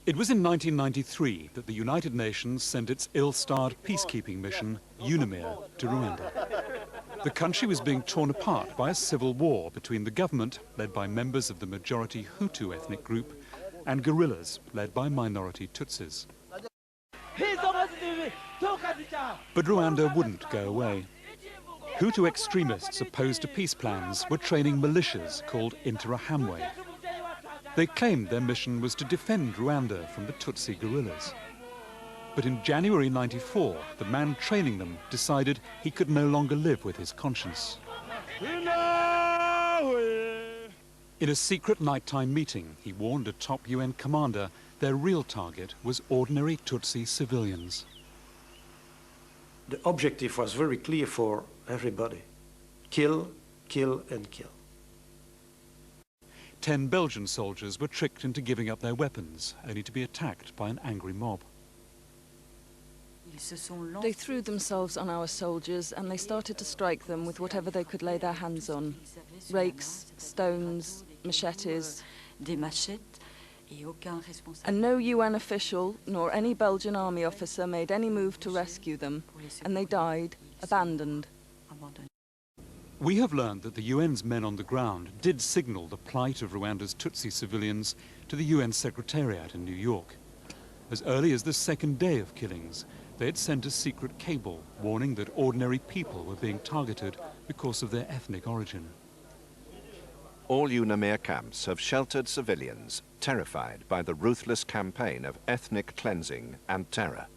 It was in 1993 that the United Nations sent its ill-starred peacekeeping mission, UNAMIR, to Rwanda. The country was being torn apart by a civil war between the government, led by members of the majority Hutu ethnic group, and guerrillas, led by minority Tutsis. But Rwanda wouldn't go away. Hutu extremists opposed to peace plans were training militias called Interahamwe. They claimed their mission was to defend Rwanda from the Tutsi guerrillas. But in January '94, the man training them decided he could no longer live with his conscience. In a secret nighttime meeting, he warned a top UN commander their real target was ordinary Tutsi civilians. The objective was very clear for everybody. Kill, kill, and kill. 10 Belgian soldiers were tricked into giving up their weapons, only to be attacked by an angry mob. They threw themselves on our soldiers and they started to strike them with whatever they could lay their hands on. Rakes, stones, machetes. And no UN official nor any Belgian army officer made any move to rescue them, and they died, abandoned. We have learned that the UN's men on the ground did signal the plight of Rwanda's Tutsi civilians to the UN Secretariat in New York. As early as the second day of killings, they had sent a secret cable warning that ordinary people were being targeted because of their ethnic origin. All UNAMIR camps have sheltered civilians terrified by the ruthless campaign of ethnic cleansing and terror.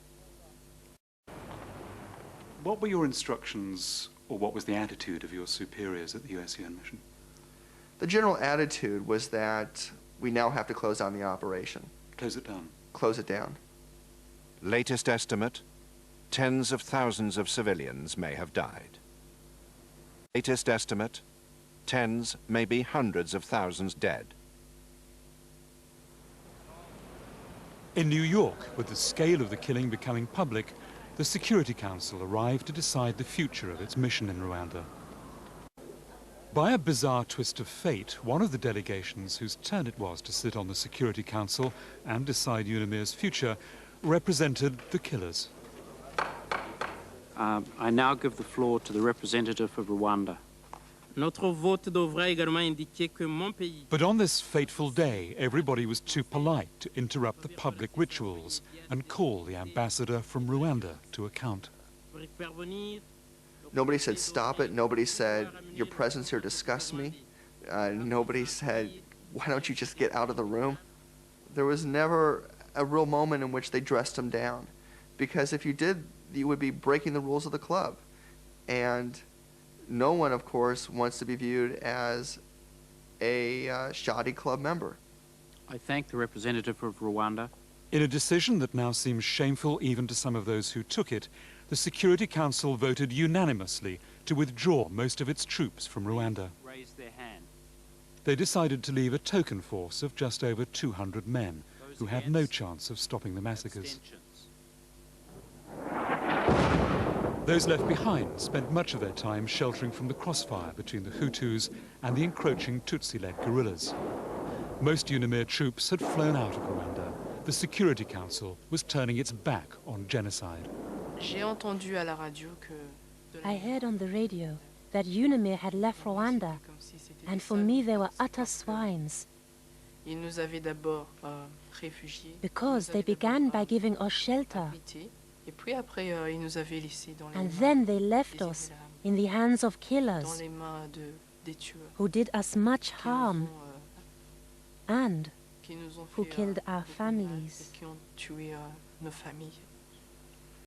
What were your instructions, or what was the attitude of your superiors at the US-UN mission? The general attitude was that we now have to close down the operation. Close it down? Close it down. Latest estimate, tens of thousands of civilians may have died. Latest estimate, tens, maybe hundreds of thousands dead. In New York, with the scale of the killing becoming public, the Security Council arrived to decide the future of its mission in Rwanda. By a bizarre twist of fate, one of the delegations whose turn it was to sit on the Security Council and decide UNAMIR's future represented the killers. I now give the floor to the representative of Rwanda. But on this fateful day, everybody was too polite to interrupt the public rituals and call the ambassador from Rwanda to account. Nobody said, stop it. Nobody said, your presence here disgusts me. Nobody said, why don't you just get out of the room? There was never a real moment in which they dressed him down. Because if you did, you would be breaking the rules of the club. And no one, of course, wants to be viewed as a shoddy club member. I thank the representative of Rwanda. In a decision that now seems shameful even to some of those who took it, the Security Council voted unanimously to withdraw most of its troops from Rwanda. Raise their hand. They decided to leave a token force of just over 200 men who had no chance of stopping the massacres. Those left behind spent much of their time sheltering from the crossfire between the Hutus and the encroaching Tutsi-led guerrillas. Most UNAMIR troops had flown out of Rwanda. The Security Council was turning its back on genocide. I heard on the radio that UNAMIR had left Rwanda, and for me they were utter swines. Because they began by giving us shelter, and then they left us in the hands of killers who did us much harm and who killed our families.